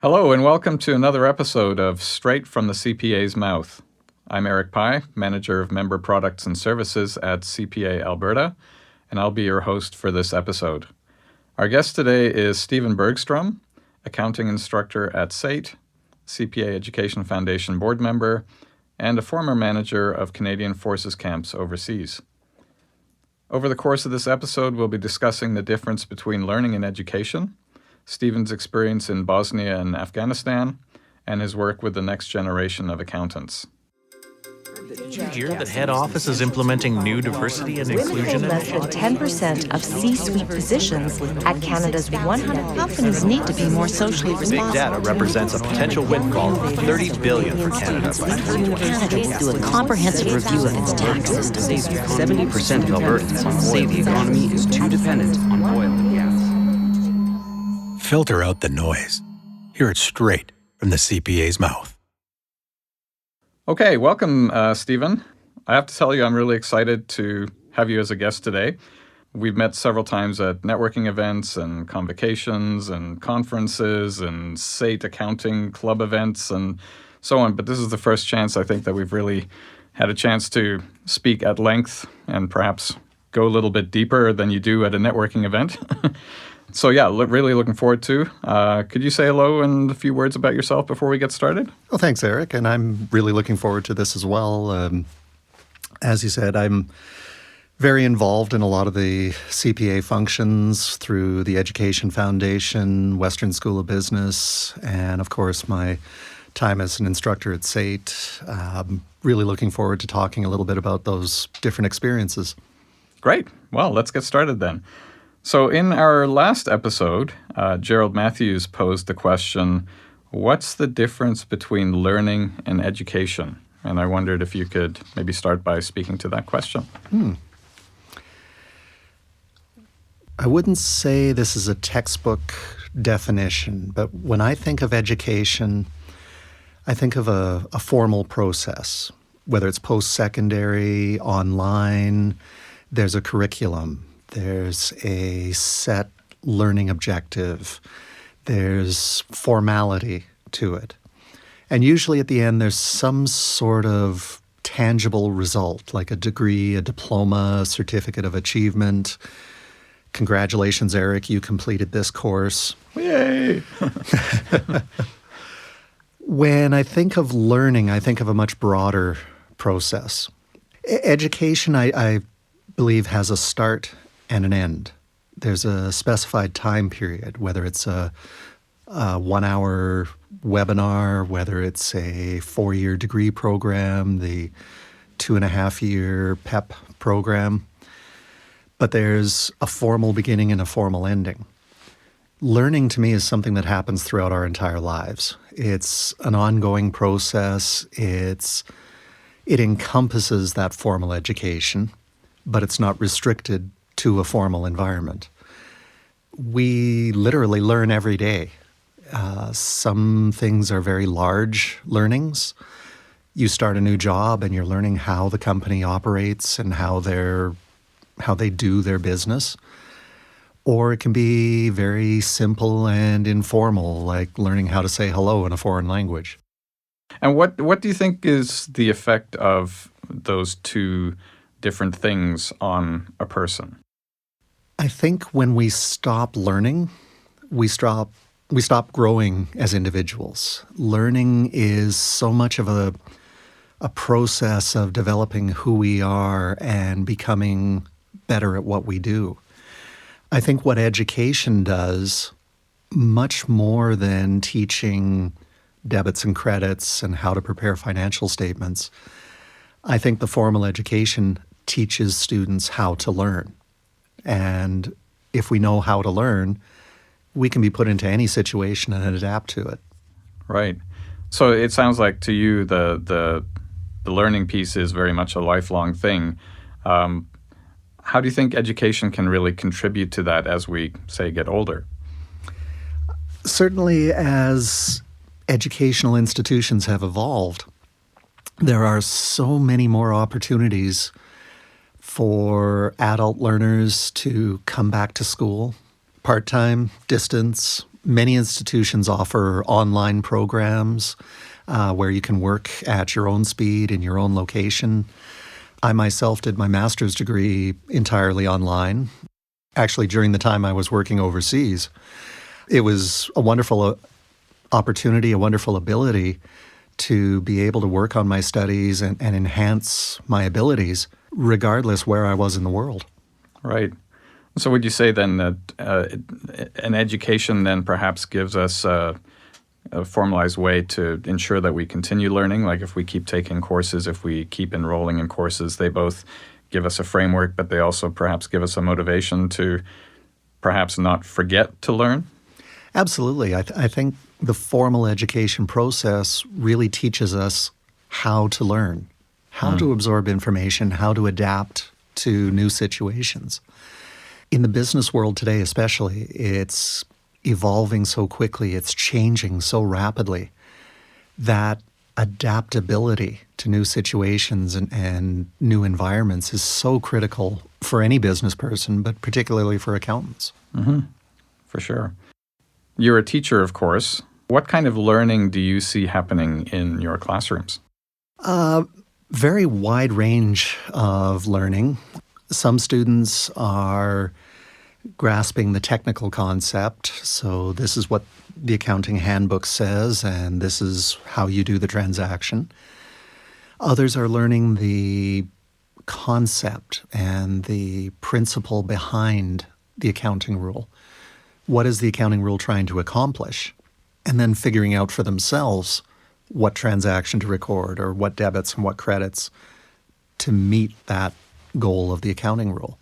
Hello and welcome to another episode of Straight from the CPA's Mouth. I'm Eric Pye, Manager of Member Products and Services at CPA Alberta, and I'll be your host for this episode. Our guest today is Stephen Bergstrom, Accounting Instructor at SAIT, CPA Education Foundation Board Member, and a former manager of Canadian Forces camps overseas. Over the course of this episode, we'll be discussing the difference between learning and education, Stephen's experience in Bosnia and Afghanistan, and his work with the next generation of accountants. Did you hear that head office is implementing new diversity and inclusion initiatives? Less than 10% of C-suite positions at Canada's 100 companies need to be more socially responsible. Big data represents a potential windfall of $30 billion for Canada. Canada will do a comprehensive review of its tax system. 70% of Albertans say the economy is too dependent on oil and gas. Filter out the noise. Hear it straight from the CPA's mouth. Okay, welcome, Stephen. I have to tell you, I'm really excited to have you as a guest today. We've met several times at networking events and convocations and conferences and SAIT accounting club events and so on, but this is the first chance I think that we've really had a chance to speak at length and perhaps go a little bit deeper than you do at a networking event. So yeah, really looking forward to. Could you say hello and a few words about yourself before we get started? Well, thanks, Eric. And I'm really looking forward to this as well. As you said, I'm very involved in a lot of the CPA functions through the Education Foundation, Western School of Business, and of course my time as an instructor at SAIT. Really looking forward to talking a little bit about those different experiences. Great. Well, let's get started then. So in our last episode, Gerald Matthews posed the question, what's the difference between learning and education? And I wondered if you could maybe start by speaking to that question. I wouldn't say this is a textbook definition, but when I think of education, I think of a formal process, whether it's post-secondary, online, there's a curriculum. There's a set learning objective. There's formality to it. And usually at the end, there's some sort of tangible result, like a degree, a diploma, a certificate of achievement. Congratulations, Eric, you completed this course. Yay! When I think of learning, I think of a much broader process. Education, I believe, has a start and an end. There's a specified time period, whether it's a 1-hour webinar, whether it's a 4-year degree program, the 2.5-year PEP program. But there's a formal beginning and a formal ending. Learning to me is something that happens throughout our entire lives. It's an ongoing process. It encompasses that formal education, but it's not restricted to a formal environment. We literally learn every day. Some things are very large learnings. You start a new job and you're learning how the company operates and how they do their business. Or it can be very simple and informal, like learning how to say hello in a foreign language. And what do you think is the effect of those two different things on a person? I think when we stop learning, we stop growing as individuals. Learning is so much of a process of developing who we are and becoming better at what we do. I think what education does, much more than teaching debits and credits and how to prepare financial statements, I think the formal education teaches students how to learn. And if we know how to learn, we can be put into any situation and adapt to it. Right. So it sounds like to you the learning piece is very much a lifelong thing. How do you think education can really contribute to that as we, say, get older? Certainly, as educational institutions have evolved, there are so many more opportunities for adult learners to come back to school, part-time, distance, Many institutions offer online programs where you can work at your own speed in your own location. I myself did my master's degree entirely online. Actually, during the time I was working overseas, it was a wonderful opportunity, a wonderful ability to be able to work on my studies and enhance my abilities regardless where I was in the world. Right. So would you say then that an education then perhaps gives us a formalized way to ensure that we continue learning? Like if we keep taking courses, if we keep enrolling in courses, they both give us a framework, but they also perhaps give us a motivation to perhaps not forget to learn? Absolutely. I think the formal education process really teaches us how to learn, how to absorb information, how to adapt to new situations. In the business world today especially, it's evolving so quickly, it's changing so rapidly that adaptability to new situations and new environments is so critical for any business person, but particularly for accountants. Mm-hmm. For sure. You're a teacher, of course. What kind of learning do you see happening in your classrooms? Very wide range of learning. Some students are grasping the technical concept. So this is what the accounting handbook says, and this is how you do the transaction. Others are learning the concept and the principle behind the accounting rule. What is the accounting rule trying to accomplish? And then figuring out for themselves what transaction to record or what debits and what credits to meet that goal of the accounting rule.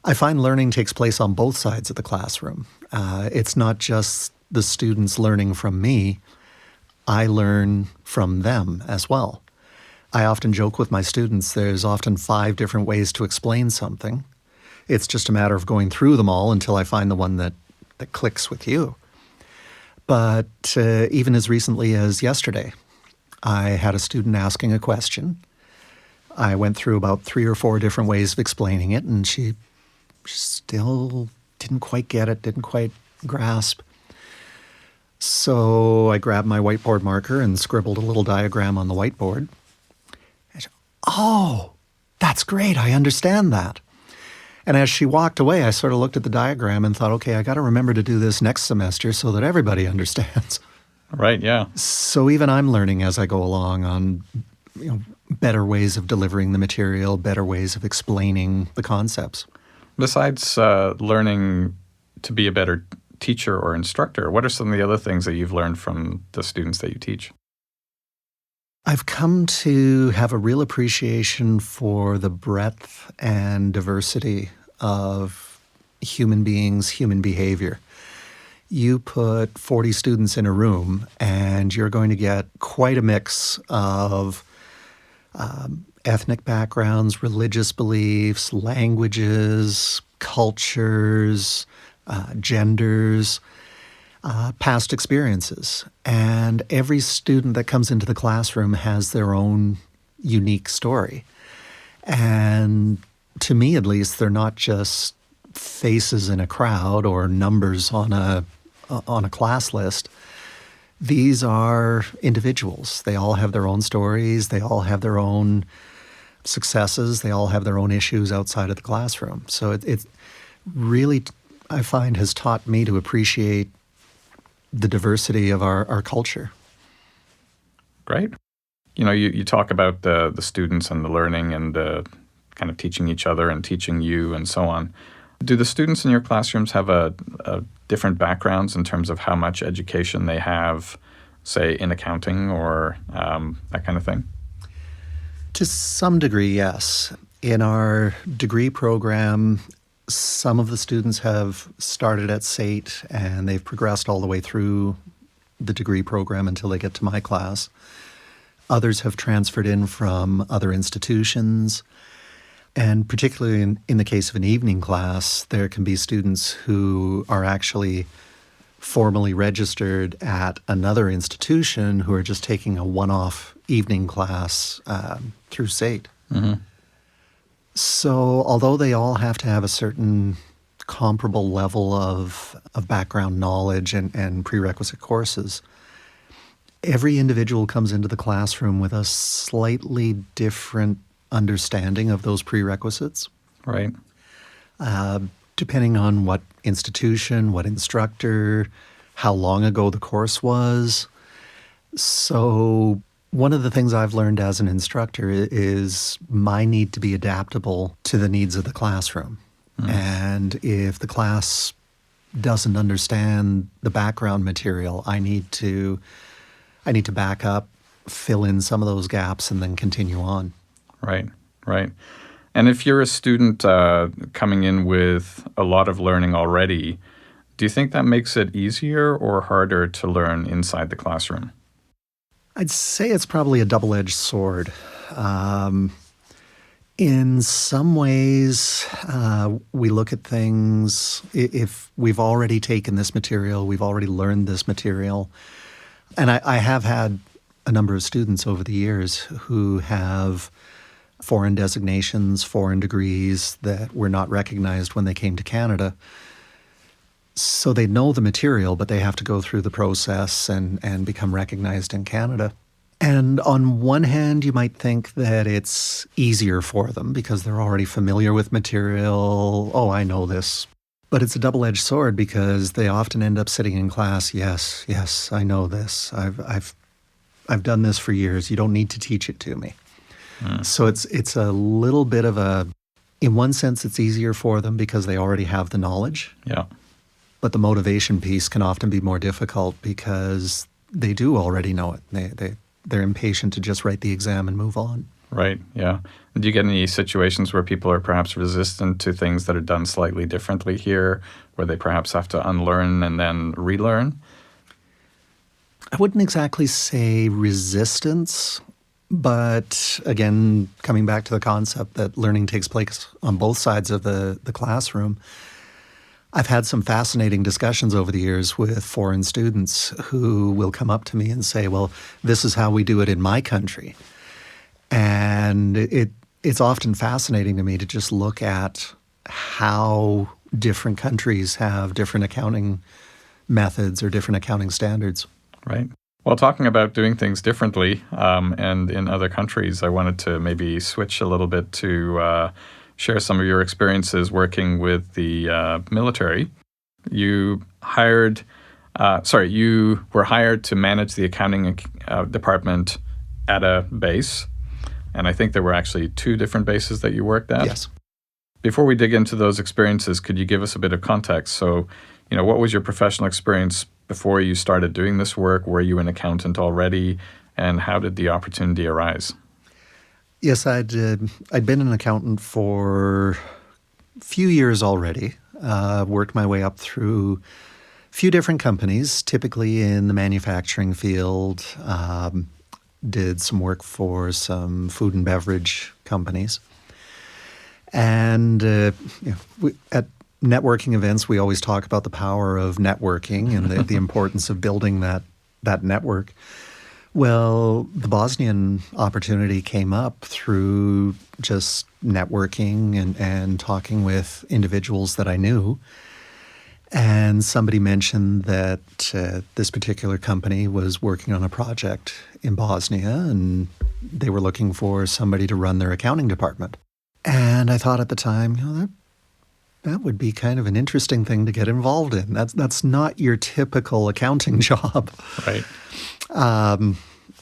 I find learning takes place on both sides of the classroom. It's not just the students learning from me. I learn from them as well. I often joke with my students, there's often 5 different ways to explain something. It's just a matter of going through them all until I find the one that clicks with you. But even as recently as yesterday, I had a student asking a question. I went through about 3 or 4 different ways of explaining it, and she still didn't quite get it, didn't quite grasp. So I grabbed my whiteboard marker and scribbled a little diagram on the whiteboard. Oh, that's great. I understand that. And as she walked away, I sort of looked at the diagram and thought, okay, I got to remember to do this next semester so that everybody understands. Right, yeah. So even I'm learning as I go along on better ways of delivering the material, better ways of explaining the concepts. Besides learning to be a better teacher or instructor, what are some of the other things that you've learned from the students that you teach? I've come to have a real appreciation for the breadth and diversity of human beings, human behavior. You put 40 students in a room and you're going to get quite a mix of ethnic backgrounds, religious beliefs, languages, cultures, genders, past experiences. And every student that comes into the classroom has their own unique story. And to me, at least, they're not just faces in a crowd or numbers on a class list. These are individuals. They all have their own stories. They all have their own successes. They all have their own issues outside of the classroom. So it really, I find, has taught me to appreciate the diversity of our culture. Great. You talk about the students and the learning and kind of teaching each other and teaching you and so on. Do the students in your classrooms have a different backgrounds in terms of how much education they have, say, in accounting or that kind of thing? To some degree, yes. In our degree program, some of the students have started at SAIT and they've progressed all the way through the degree program until they get to my class. Others have transferred in from other institutions. And particularly in the case of an evening class, there can be students who are actually formally registered at another institution who are just taking a one-off evening class through SAIT. Mm-hmm. So although they all have to have a certain comparable level of background knowledge and prerequisite courses, every individual comes into the classroom with a slightly different understanding of those prerequisites. Right. Depending on what institution, what instructor, how long ago the course was. So one of the things I've learned as an instructor is my need to be adaptable to the needs of the classroom. And if the class doesn't understand the background material, I need to back up, fill in some of those gaps, and then continue on. Right, right. And if you're a student coming in with a lot of learning already, do you think that makes it easier or harder to learn inside the classroom? I'd say it's probably a double-edged sword. In some ways, we look at things, if we've already taken this material, we've already learned this material. And I have had a number of students over the years who have foreign designations, foreign degrees that were not recognized when they came to Canada. So they know the material, but they have to go through the process and become recognized in Canada. And on one hand, you might think that it's easier for them because they're already familiar with material. Oh, I know this. But it's a double-edged sword because they often end up sitting in class. Yes, I know this. I've done this for years. You don't need to teach it to me. So it's a little bit of a, in one sense, it's easier for them because they already have the knowledge. Yeah. But the motivation piece can often be more difficult because they do already know it. They're impatient to just write the exam and move on. Right, yeah. Do you get any situations where people are perhaps resistant to things that are done slightly differently here, where they perhaps have to unlearn and then relearn? I wouldn't exactly say resistance, but again, coming back to the concept that learning takes place on both sides of the classroom, I've had some fascinating discussions over the years with foreign students who will come up to me and say, well, this is how we do it in my country. And it's often fascinating to me to just look at how different countries have different accounting methods or different accounting standards. Right. Well, talking about doing things differently and in other countries, I wanted to maybe switch a little bit to share some of your experiences working with the military. You were hired to manage the accounting department at a base. And I think there were actually 2 different bases that you worked at. Yes. Before we dig into those experiences, could you give us a bit of context? So, what was your professional experience before you started doing this work? Were you an accountant already? And how did the opportunity arise? Yes, I'd been an accountant for a few years already. Worked my way up through a few different companies, typically in the manufacturing field. Did some work for some food and beverage companies. And at networking events, we always talk about the power of networking and the importance of building that network. Well, the Bosnian opportunity came up through just networking and talking with individuals that I knew. And somebody mentioned that this particular company was working on a project in Bosnia and they were looking for somebody to run their accounting department. And I thought at the time, that would be kind of an interesting thing to get involved in. That's not your typical accounting job. Right.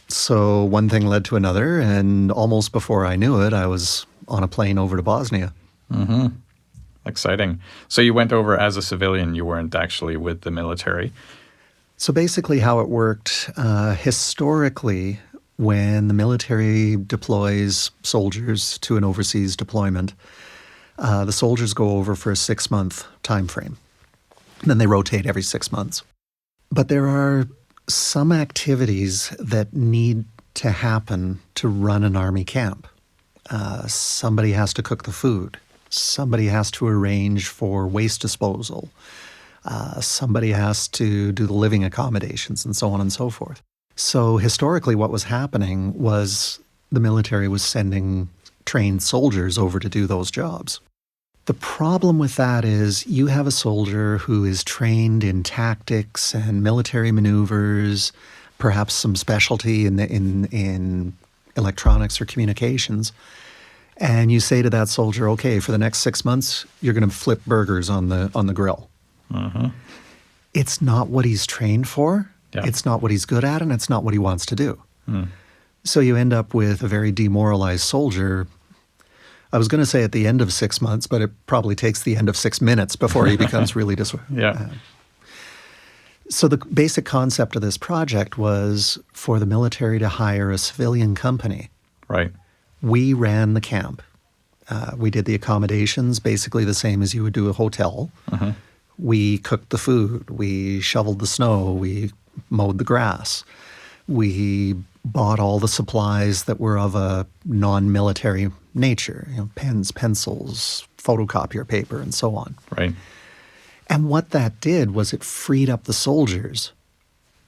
So one thing led to another, and almost before I knew it, I was on a plane over to Bosnia. Mm-hmm. Exciting. So you went over as a civilian. You weren't actually with the military. So basically how it worked, historically, when the military deploys soldiers to an overseas deployment, the soldiers go over for a 6-month time frame. Then they rotate every 6 months. But there are some activities that need to happen to run an army camp. Somebody has to cook the food. Somebody has to arrange for waste disposal. Somebody has to do the living accommodations and so on and so forth. So historically what was happening was the military was sending trained soldiers over to do those jobs. The problem with that is you have a soldier who is trained in tactics and military maneuvers, perhaps some specialty in electronics or communications, and you say to that soldier, okay, for the next 6 months, you're going to flip burgers on the grill. Mm-hmm. It's not what he's trained for. Yeah. It's not what he's good at, and it's not what he wants to do. Mm. So you end up with a very demoralized soldier. I was going to say at the end of 6 months, but it probably takes the end of 6 minutes before he becomes really Yeah. So the basic concept of this project was for the military to hire a civilian company. Right. We ran the camp. We did the accommodations, basically the same as you would do a hotel. Uh-huh. We cooked the food. We shoveled the snow. We mowed the grass. We bought all the supplies that were of a non-military nature, pens, pencils, photocopier paper, and so on. Right. And what that did was it freed up the soldiers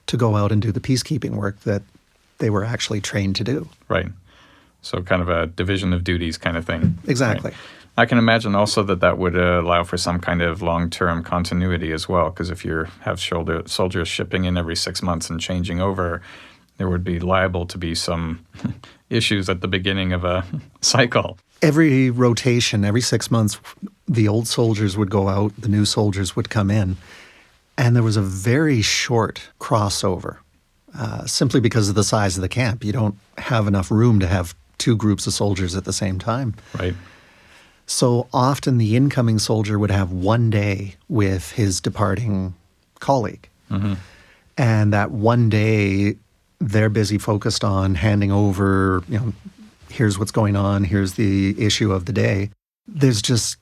to go out and do the peacekeeping work that they were actually trained to do. Right. So kind of a division of duties kind of thing. Exactly. Right. I can imagine also that would allow for some kind of long-term continuity as well, because if you have soldiers shipping in every 6 months and changing over, there would be liable to be some issues at the beginning of a cycle. Every rotation, every 6 months, the old soldiers would go out, the new soldiers would come in, and there was a very short crossover, simply because of the size of the camp. You don't have enough room to have two groups of soldiers at the same time. Right. So often the incoming soldier would have 1 day with his departing colleague. Mm-hmm. And that 1 day, they're busy focused on handing over, here's what's going on, here's the issue of the day. There's just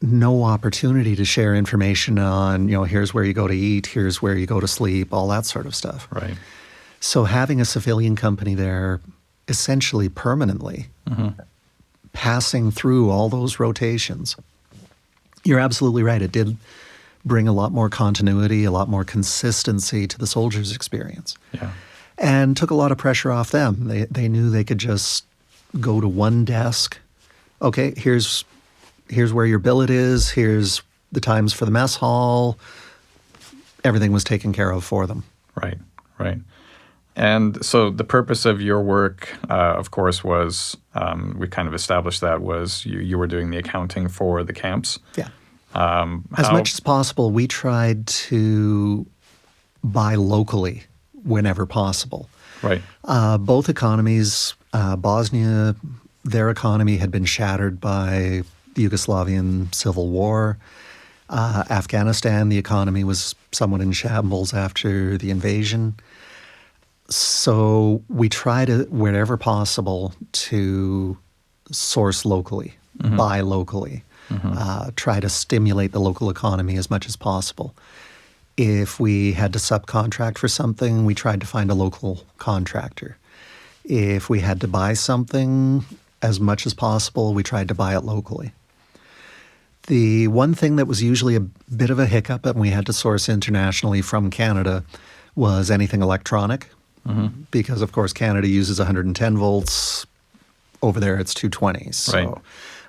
no opportunity to share information on, here's where you go to eat, here's where you go to sleep, all that sort of stuff. Right. So having a civilian company there essentially permanently, Mm-hmm. passing through all those rotations, you're absolutely right. It did bring a lot more continuity, a lot more consistency to the soldiers' experience. Yeah. And took a lot of pressure off them. They knew they could just go to one desk. Okay, here's where your billet is. Here's the times for the mess hall. Everything was taken care of for them. Right, right. And so the purpose of your work, of course, was, we kind of established that, was you were doing the accounting for the camps. Yeah. As much as possible, we tried to buy locally whenever possible. Right. Both economies, Bosnia, their economy had been shattered by the Yugoslavian civil war. Afghanistan, the economy was somewhat in shambles after the invasion. So we try to, wherever possible, to source locally, Mm-hmm. buy locally, try to stimulate the local economy as much as possible. If we had to subcontract for something, we tried to find a local contractor. If we had to buy something, as much as possible, we tried to buy it locally. The one thing that was usually a bit of a hiccup, and we had to source internationally from Canada, was anything electronic. Mm-hmm. Because, of course, Canada uses 110 volts. Over there, it's 220. So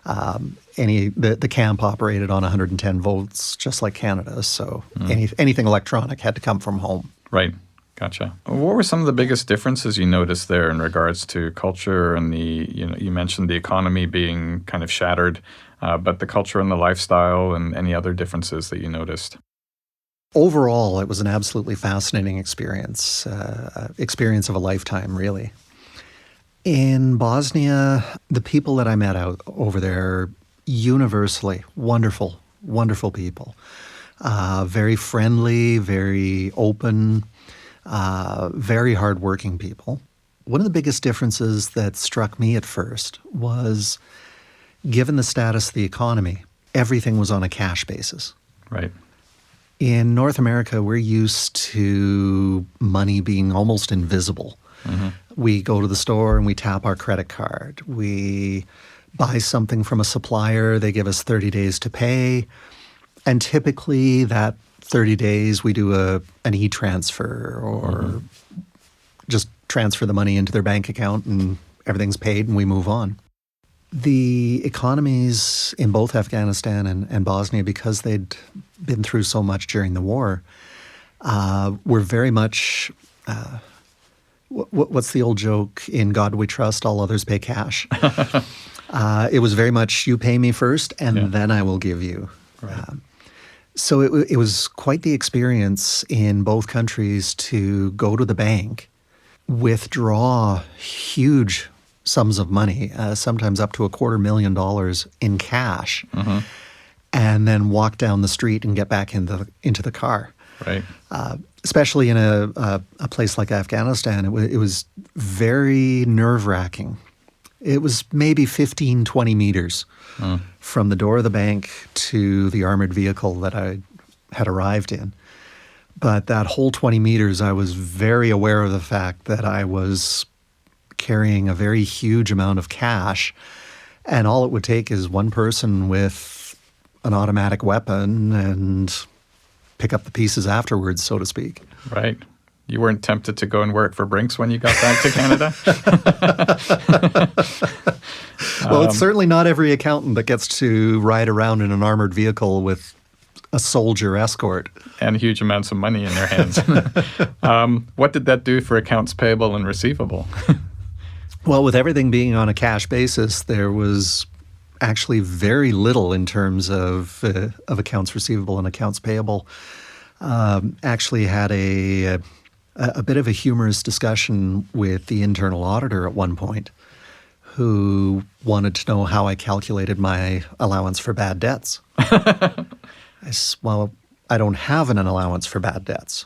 the camp operated on 110 volts, just like Canada. So anything electronic had to come from home. Right. Gotcha. What were some of the biggest differences you noticed there in regards to culture and you mentioned the economy being kind of shattered, but the culture and the lifestyle and any other differences that you noticed? Overall, it was an absolutely fascinating experience of a lifetime, really. In Bosnia, the people that I met out over there, universally wonderful, wonderful people. Very friendly, very open, very hardworking people. One of the biggest differences that struck me at first was, given the status of the economy, everything was on a cash basis. Right. In North America, we're used to money being almost invisible. Mm-hmm. We go to the store and we tap our credit card. We buy something from a supplier. They give us 30 days to pay. And typically that 30 days we do an e-transfer or just transfer the money into their bank account and everything's paid and we move on. The economies in both Afghanistan and Bosnia, because they'd been through so much during the war, were very much, what's the old joke, in God we trust, all others pay cash. It was very much, you pay me first and then I will give you. Right. So it was quite the experience in both countries to go to the bank, withdraw huge sums of money, sometimes up to $250,000 in cash, and then walk down the street and get back into the car. Right. Especially in a place like Afghanistan, it was very nerve-wracking. It was maybe 15, 20 meters from the door of the bank to the armored vehicle that I had arrived in. But that whole 20 meters, I was very aware of the fact that I was carrying a very huge amount of cash, and all it would take is one person with an automatic weapon and pick up the pieces afterwards, so to speak. Right. You weren't tempted to go and work for Brinks when you got back to Canada? Well, it's certainly not every accountant that gets to ride around in an armored vehicle with a soldier escort. And huge amounts of money in their hands. What did that do for accounts payable and receivable? Well, with everything being on a cash basis, there was actually very little in terms of accounts receivable and accounts payable. Actually had a bit of a humorous discussion with the internal auditor at one point, who wanted to know how I calculated my allowance for bad debts. I said, well, I don't have an allowance for bad debts.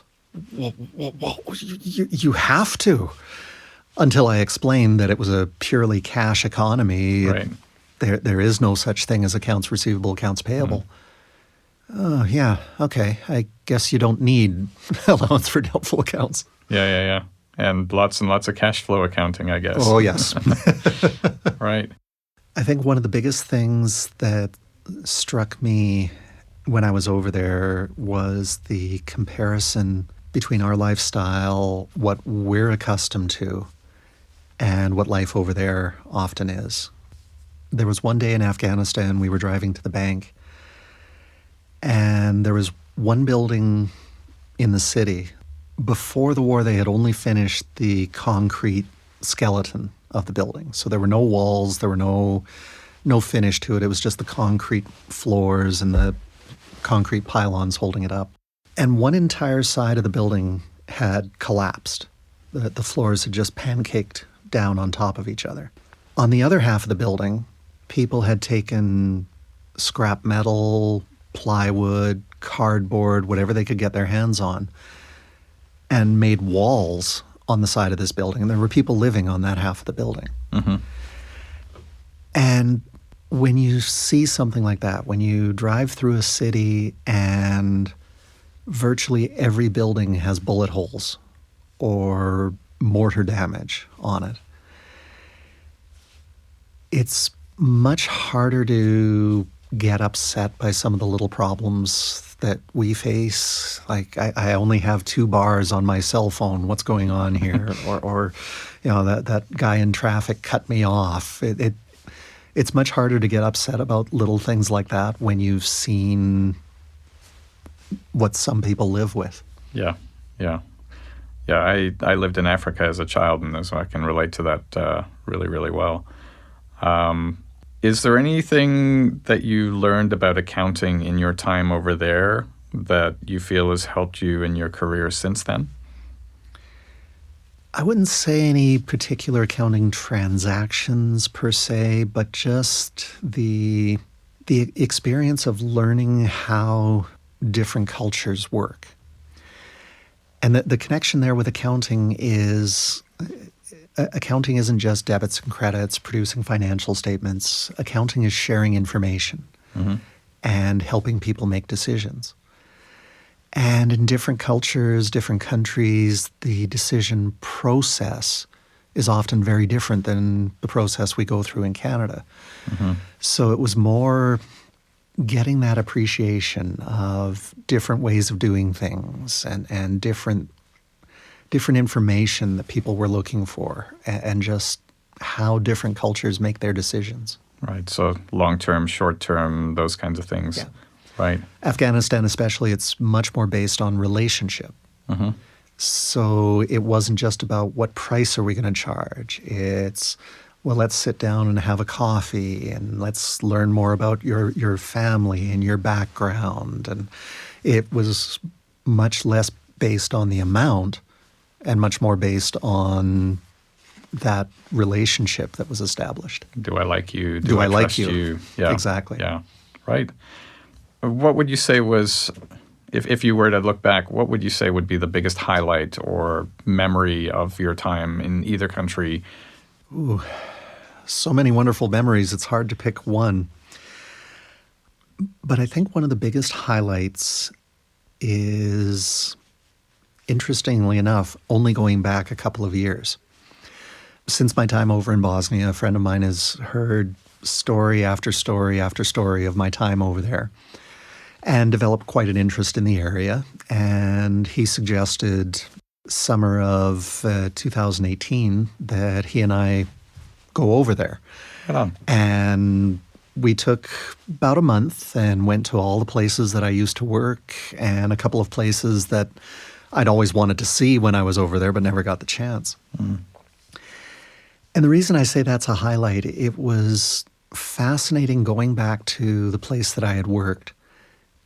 Well, you have to. Until I explained that it was a purely cash economy. Right. There is no such thing as accounts receivable, accounts payable. Oh, yeah, okay. I guess you don't need allowance for doubtful accounts. Yeah. And lots of cash flow accounting, I guess. Oh, yes. Right. I think one of the biggest things that struck me when I was over there was the comparison between our lifestyle, what we're accustomed to, and what life over there often is. There was one day in Afghanistan, we were driving to the bank, and there was one building in the city. Before the war, they had only finished the concrete skeleton of the building. So there were no walls, there were no finish to it. It was just the concrete floors and the concrete pylons holding it up. And one entire side of the building had collapsed. The floors had just pancaked down on top of each other. On the other half of the building, people had taken scrap metal, plywood, cardboard, whatever they could get their hands on, and made walls on the side of this building. And there were people living on that half of the building. And when you see something like that, when you drive through a city and virtually every building has bullet holes or mortar damage on it, it's much harder to get upset by some of the little problems that we face. Like, I only have 2 bars on my cell phone. What's going on here? or you know, that guy in traffic cut me off. It's much harder to get upset about little things like that when you've seen what some people live with. Yeah. I lived in Africa as a child, and so I can relate to that really, really well. Is there anything that you learned about accounting in your time over there that you feel has helped you in your career since then? I wouldn't say any particular accounting transactions per se, but just the experience of learning how different cultures work. And the connection there with accounting is accounting isn't just debits and credits, producing financial statements. Accounting is sharing information and helping people make decisions. And in different cultures, different countries, the decision process is often very different than the process we go through in Canada. So it was more getting that appreciation of different ways of doing things and different information that people were looking for, and just how different cultures make their decisions. Right. So long-term, short-term, those kinds of things. Yeah. Right. Afghanistan especially, it's much more based on relationship. Mm-hmm. So it wasn't just about what price are we going to charge. It's, well, let's sit down and have a coffee and let's learn more about your family and your background. And it was much less based on the amount and much more based on that relationship that was established. Do I like you? Do I like trust you? Yeah. Exactly. Yeah. Right. What would you say was, if you were to look back, what would you say would be the biggest highlight or memory of your time in either country? Ooh, so many wonderful memories. It's hard to pick one. But I think one of the biggest highlights is, interestingly enough, only going back a couple of years. Since my time over in Bosnia, a friend of mine has heard story after story after story of my time over there and developed quite an interest in the area. And he suggested summer of 2018 that he and I go over there. Right on. And we took about a month and went to all the places that I used to work and a couple of places that I'd always wanted to see when I was over there but never got the chance. Mm. And the reason I say that's a highlight, it was fascinating going back to the place that I had worked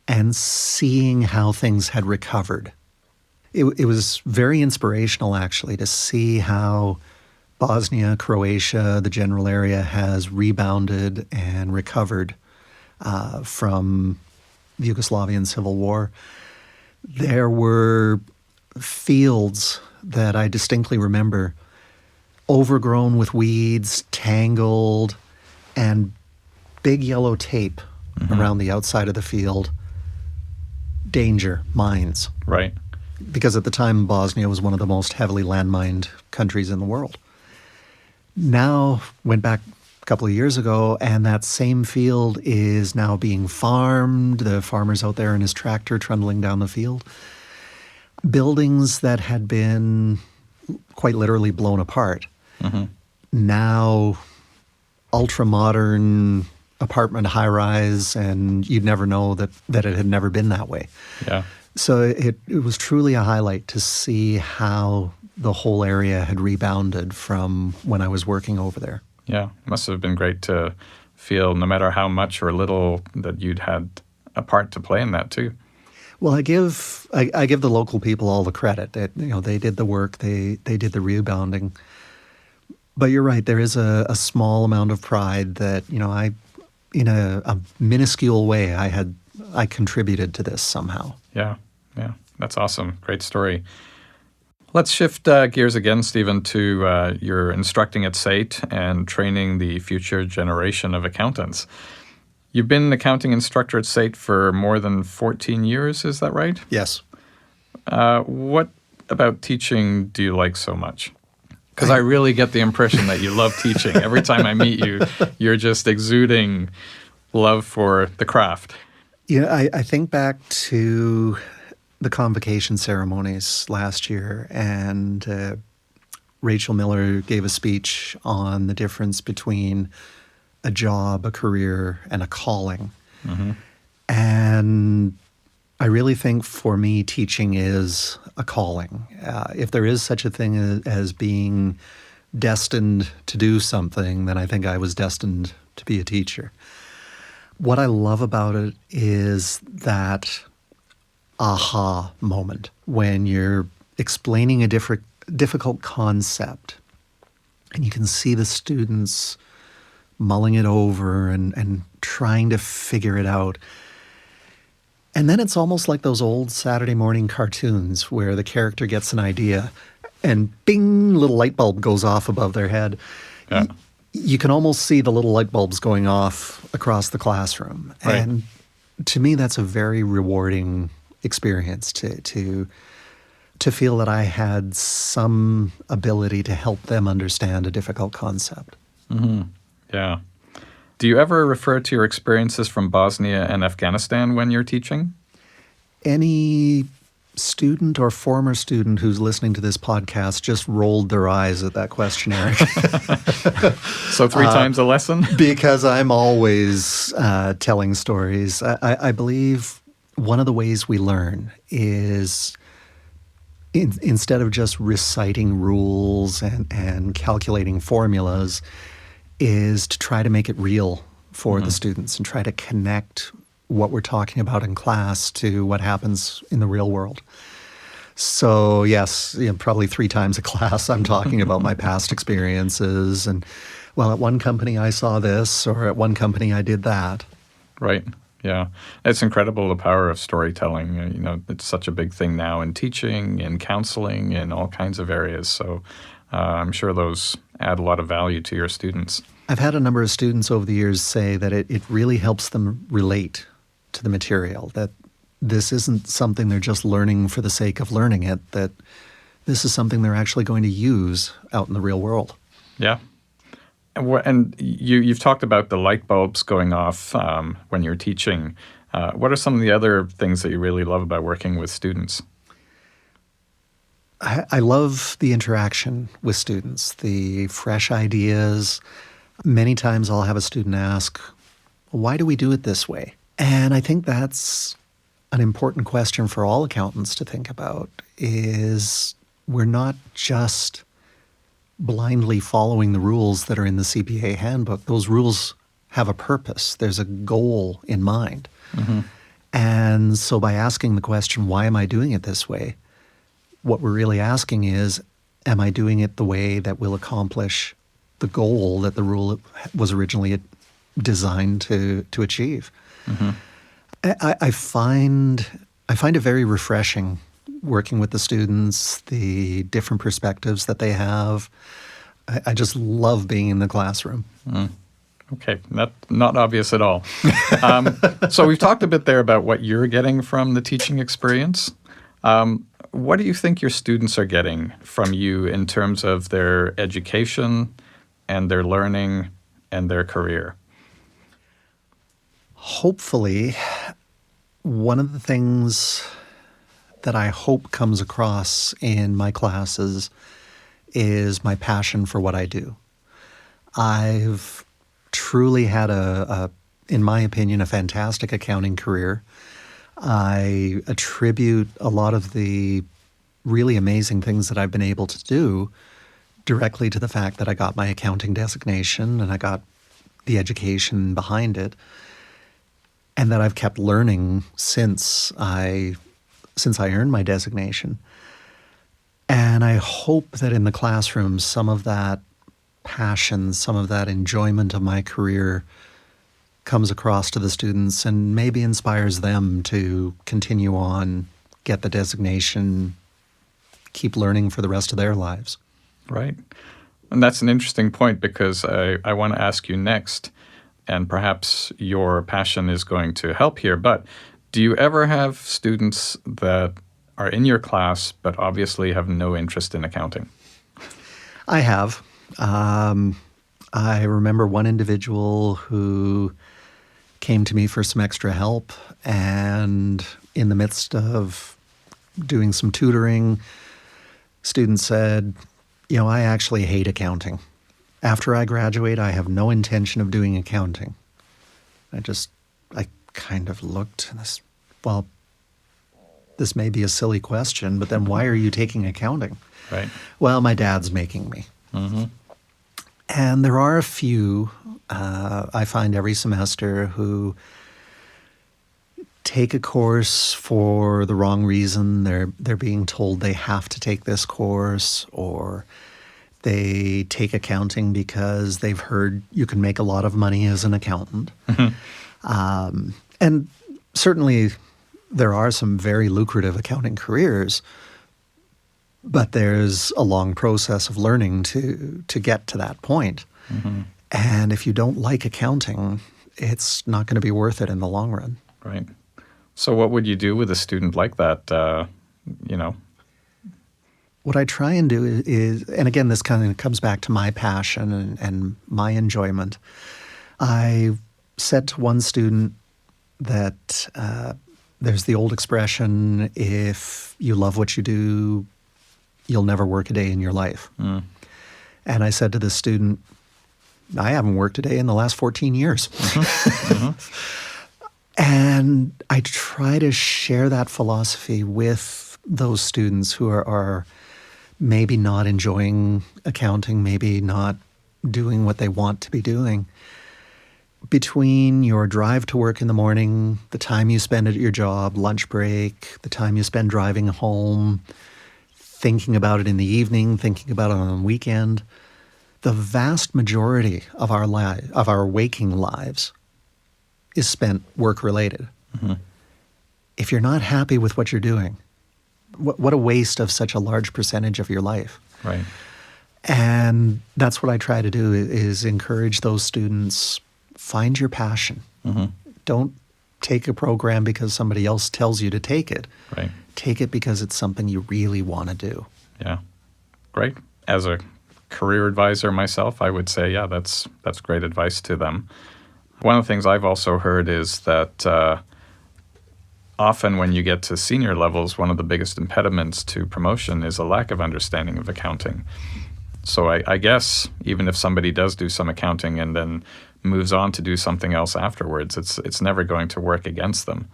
and seeing how things had recovered. It was very inspirational, actually, to see how Bosnia, Croatia, the general area has rebounded and recovered from the Yugoslavian Civil War. There were fields that I distinctly remember overgrown with weeds, tangled, and big yellow tape around the outside of the field. Danger, mines. Right. Because at the time, Bosnia was one of the most heavily landmined countries in the world. Now, went back a couple of years ago, and that same field is now being farmed. The farmer's out there in his tractor trundling down the field. Buildings that had been quite literally blown apart. Mm-hmm. Now, ultra-modern apartment high-rise, and you'd never know that it had never been that way. Yeah. So it was truly a highlight to see how the whole area had rebounded from when I was working over there. Yeah. Must have been great to feel, no matter how much or little, that you'd had a part to play in that too. Well, I give the local people all the credit. That, they did the work, they did the rebounding. But you're right, there is a small amount of pride that, I, in a minuscule way, I contributed to this somehow. Yeah. That's awesome. Great story. Let's shift gears again, Stephen, to your instructing at SAIT and training the future generation of accountants. You've been an accounting instructor at SAIT for more than 14 years, is that right? Yes. What about teaching do you like so much? Because I really get the impression that you love teaching. Every time I meet you, you're just exuding love for the craft. Yeah, I think back to the convocation ceremonies last year, and Rachel Miller gave a speech on the difference between a job, a career, and a calling. Mm-hmm. And I really think for me, teaching is a calling. If there is such a thing as being destined to do something, then I think I was destined to be a teacher. What I love about it is that aha moment when you're explaining a difficult concept and you can see the students mulling it over and trying to figure it out. And then it's almost like those old Saturday morning cartoons where the character gets an idea and bing, little light bulb goes off above their head. Yeah. You can almost see the little light bulbs going off across the classroom. Right. And to me, that's a very rewarding experience to feel that I had some ability to help them understand a difficult concept. Mm-hmm. Yeah. Do you ever refer to your experiences from Bosnia and Afghanistan when you're teaching? Any student or former student who's listening to this podcast just rolled their eyes at that question, Eric. So 3 times a lesson? Because I'm always telling stories. I believe one of the ways we learn is instead of just reciting rules and calculating formulas, is to try to make it real for the students and try to connect what we're talking about in class to what happens in the real world. So yes, probably 3 times a class I'm talking about my past experiences and, well, at one company I saw this, or at one company I did that. Right. Yeah. It's incredible, the power of storytelling. It's such a big thing now in teaching, in counseling, in all kinds of areas. So I'm sure those add a lot of value to your students. I've had a number of students over the years say that it really helps them relate to the material, that this isn't something they're just learning for the sake of learning it, that this is something they're actually going to use out in the real world. Yeah. And you've talked about the light bulbs going off when you're teaching. What are some of the other things that you really love about working with students? I love the interaction with students, the fresh ideas. Many times I'll have a student ask, why do we do it this way? And I think that's an important question for all accountants to think about, is we're not just blindly following the rules that are in the CPA handbook. Those rules have a purpose. There's a goal in mind. Mm-hmm. And so by asking the question, why am I doing it this way? What we're really asking is, am I doing it the way that will accomplish the goal that the rule was originally designed to achieve? Mm-hmm. I find it very refreshing working with the students, the different perspectives that they have. I just love being in the classroom. Mm. Okay, not obvious at all. So we've talked a bit there about what you're getting from the teaching experience. What do you think your students are getting from you in terms of their education and their learning and their career? Hopefully, one of the things that I hope comes across in my classes is my passion for what I do. I've truly had in my opinion, a fantastic accounting career. I attribute a lot of the really amazing things that I've been able to do directly to the fact that I got my accounting designation and I got the education behind it, and that I've kept learning since I earned my designation. And I hope that in the classroom, some of that passion, some of that enjoyment of my career comes across to the students and maybe inspires them to continue on, get the designation, keep learning for the rest of their lives. Right. And that's an interesting point, because I want to ask you next, and perhaps your passion is going to help here, but do you ever have students that are in your class but obviously have no interest in accounting? I have. I remember one individual who came to me for some extra help, and in the midst of doing some tutoring, student said, I actually hate accounting. After I graduate, I have no intention of doing accounting. I kind of looked and this may be a silly question, but then why are you taking accounting? Right. Well, my dad's making me. Mm-hmm. And there are a few, I find every semester, who take a course for the wrong reason. They're being told they have to take this course, or they take accounting because they've heard you can make a lot of money as an accountant. Mm-hmm. And certainly there are some very lucrative accounting careers, but there's a long process of learning to get to that point. Mm-hmm. And if you don't like accounting, it's not going to be worth it in the long run. Right. So what would you do with a student like that, What I try and do is, and again, this kind of comes back to my passion and my enjoyment. I said to one student that There's the old expression, if you love what you do, you'll never work a day in your life. And I said to this student, I haven't worked a day in the last 14 years. And I try to share that philosophy with those students who are maybe not enjoying accounting, maybe not doing what they want to be doing. Between your drive to work in the morning, the time you spend at your job, lunch break, the time you spend driving home, thinking about it in the evening, thinking about it on the weekend, the vast majority of our waking lives is spent work-related. If you're not happy with what you're doing, what a waste of such a large percentage of your life. Right. And that's what I try to do is encourage those students, find your passion. Don't take a program because somebody else tells you to take it. Right. Take it because it's something you really want to do. Yeah. Great. As a career advisor myself, I would say, yeah, that's great advice to them. One of the things I've also heard is that often when you get to senior levels, one of the biggest impediments to promotion is a lack of understanding of accounting. So I guess even if somebody does do some accounting and then moves on to do something else afterwards, it's never going to work against them.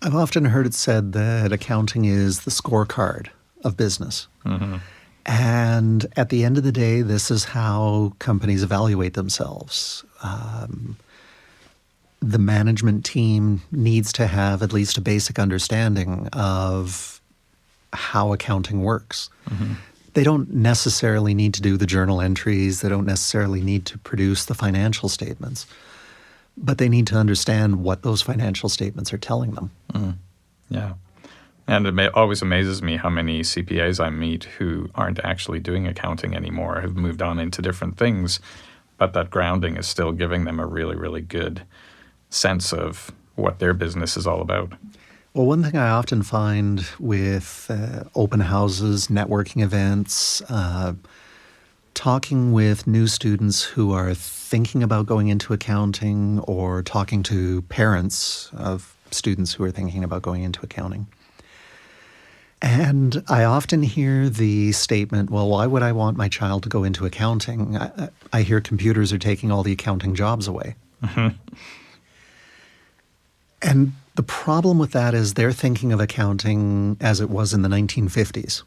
I've often heard it said that accounting is the scorecard of business. And at the end of the day, this is how companies evaluate themselves. The management team needs to have at least a basic understanding of how accounting works. They don't necessarily need to do the journal entries. They don't necessarily need to produce the financial statements. But they need to understand what those financial statements are telling them. Yeah. And it always amazes me how many CPAs I meet who aren't actually doing accounting anymore, have moved on into different things, but that grounding is still giving them a really, really good sense of what their business is all about. Well, one thing I often find with open houses, networking events, talking with new students who are thinking about going into accounting or talking to parents of students who are thinking about going into accounting. And I often hear the statement, well, why would I want my child to go into accounting? I hear computers are taking all the accounting jobs away. And the problem with that is they're thinking of accounting as it was in the 1950s.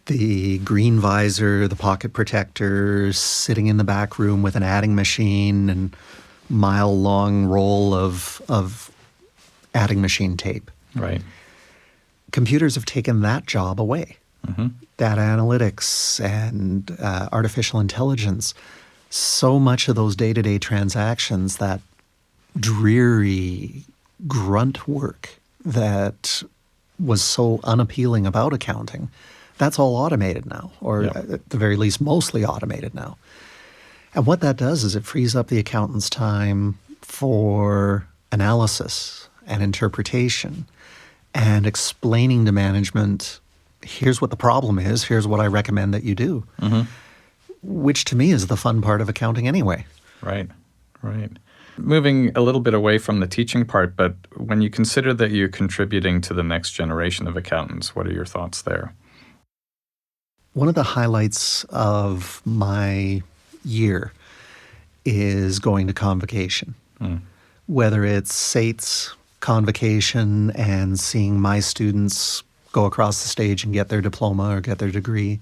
The green visor, the pocket protector, sitting in the back room with an adding machine and mile-long roll of adding machine tape. Right. Computers have taken that job away. Data analytics and artificial intelligence. So much of those day-to-day transactions, that dreary grunt work that was so unappealing about accounting, that's all automated now, or at the very least, mostly automated now. And what that does is it frees up the accountant's time for analysis and interpretation and explaining to management, here's what the problem is, here's what I recommend that you do, which to me is the fun part of accounting anyway. Right. Moving a little bit away from the teaching part, but when you consider that you're contributing to the next generation of accountants, what are your thoughts there? One of the highlights of my year is going to convocation. Whether it's SAIT's convocation and seeing my students go across the stage and get their diploma or get their degree,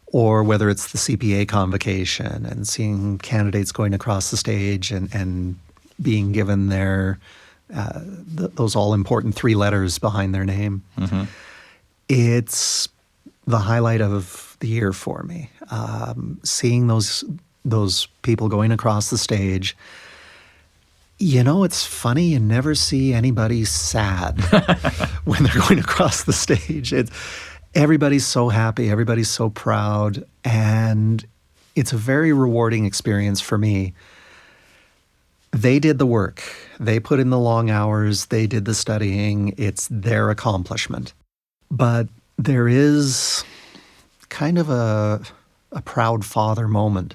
or whether it's the CPA convocation and seeing candidates going across the stage and being given their those all-important 3 letters behind their name. It's the highlight of the year for me. Seeing those people going across the stage. You know, it's funny, you never see anybody sad when they're going across the stage. Everybody's so happy, everybody's so proud, and it's a very rewarding experience for me. They did the work. They put in the long hours. They did the studying. It's their accomplishment. But there is kind of a proud father moment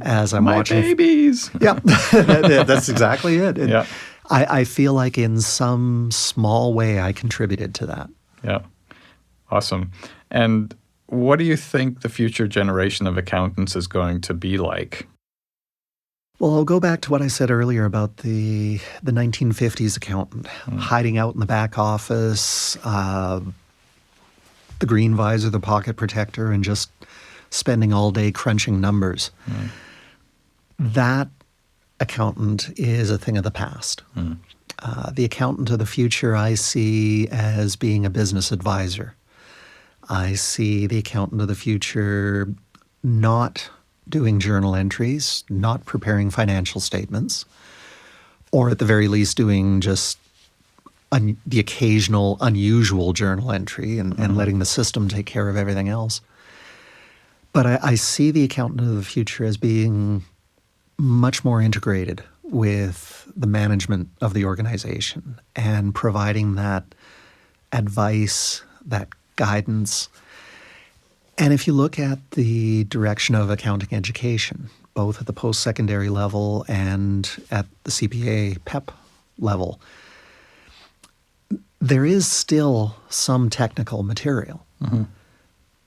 as I'm watching. My babies! Yeah, that's exactly it. I feel like in some small way I contributed to that. Yeah. Awesome. And what do you think the future generation of accountants is going to be like? Well, I'll go back to what I said earlier about the 1950s accountant hiding out in the back office, the green visor, the pocket protector, and just spending all day crunching numbers. That accountant is a thing of the past. The accountant of the future I see as being a business advisor. I see the accountant of the future not doing journal entries, not preparing financial statements, or at the very least doing just the occasional unusual journal entry and letting the system take care of everything else. But I see the accountant of the future as being much more integrated with the management of the organization and providing that advice, that guidance. And if you look at the direction of accounting education, both at the post-secondary level and at the CPA PEP level, there is still some technical material.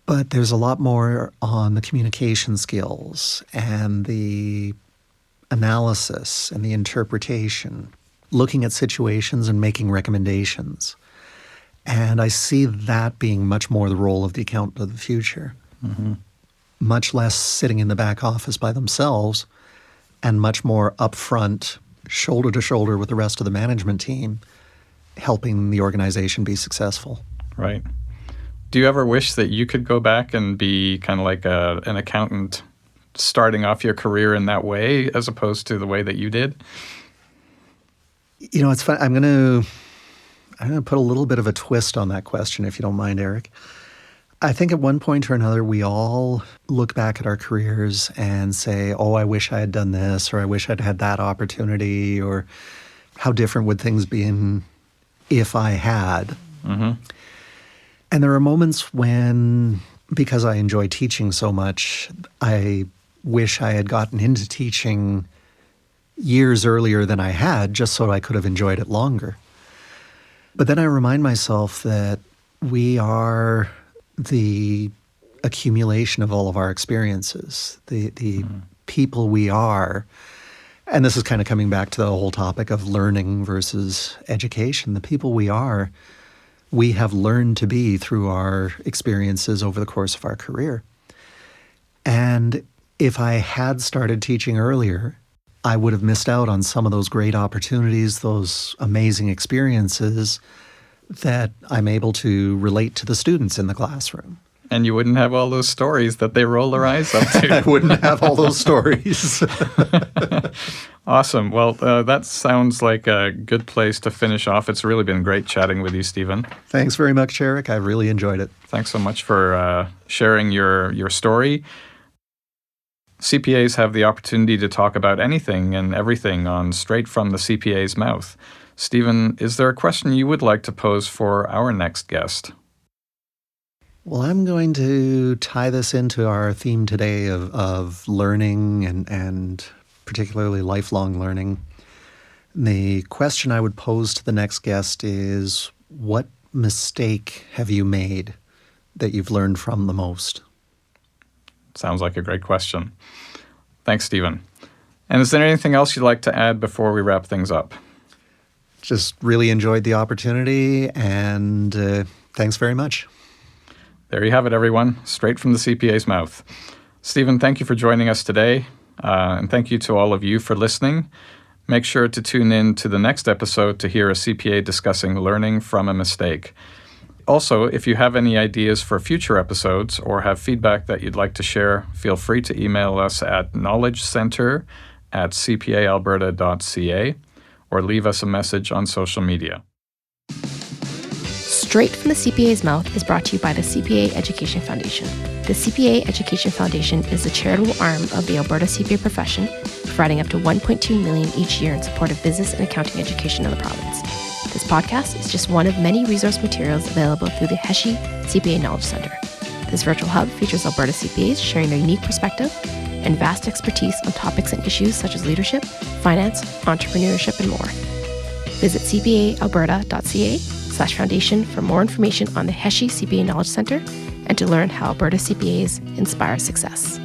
But there's a lot more on the communication skills and the analysis and the interpretation, looking at situations and making recommendations. And I see that being much more the role of the accountant of the future. Much less sitting in the back office by themselves and much more upfront, shoulder to shoulder with the rest of the management team, helping the organization be successful. Right. Do you ever wish that you could go back and be kind of like an accountant starting off your career in that way as opposed to the way that you did? You know, it's fun. I'm going to put a little bit of a twist on that question, if you don't mind, Eric. I think at one point or another, we all look back at our careers and say, oh, I wish I had done this, or I wish I'd had that opportunity, or how different would things be if I had. And there are moments when, because I enjoy teaching so much, I wish I had gotten into teaching years earlier than I had, just so I could have enjoyed it longer. But then I remind myself that we are the accumulation of all of our experiences, the people we are. And this is kind of coming back to the whole topic of learning versus education. The people we are, we have learned to be through our experiences over the course of our career. And if I had started teaching earlier, I would have missed out on some of those great opportunities, those amazing experiences that I'm able to relate to the students in the classroom. And you wouldn't have all those stories that they roll their eyes up to. I wouldn't have all those stories. Awesome. Well, that sounds like a good place to finish off. It's really been great chatting with you, Stephen. Thanks very much, Eric. I've really enjoyed it. Thanks so much for sharing your story. CPAs have the opportunity to talk about anything and everything on Straight from the CPA's Mouth. Stephen, is there a question you would like to pose for our next guest? Well, I'm going to tie this into our theme today of learning and particularly lifelong learning. The question I would pose to the next guest is, what mistake have you made that you've learned from the most? Sounds like a great question. Thanks, Stephen. And is there anything else you'd like to add before we wrap things up? Just really enjoyed the opportunity, and thanks very much. There you have it, everyone. Straight from the CPA's mouth. Stephen, thank you for joining us today, and thank you to all of you for listening. Make sure to tune in to the next episode to hear a CPA discussing learning from a mistake. Also, if you have any ideas for future episodes or have feedback that you'd like to share, feel free to email us at knowledgecenter@cpaalberta.ca or leave us a message on social media. Straight from the CPA's Mouth is brought to you by the CPA Education Foundation. The CPA Education Foundation is the charitable arm of the Alberta CPA profession, providing up to $1.2 million each year in support of business and accounting education in the province. This podcast is just one of many resource materials available through the HESHI CPA Knowledge Center. This virtual hub features Alberta CPAs sharing their unique perspective and vast expertise on topics and issues such as leadership, finance, entrepreneurship, and more. Visit cpaalberta.ca/foundation for more information on the HESI CPA Knowledge Center and to learn how Alberta CPAs inspire success.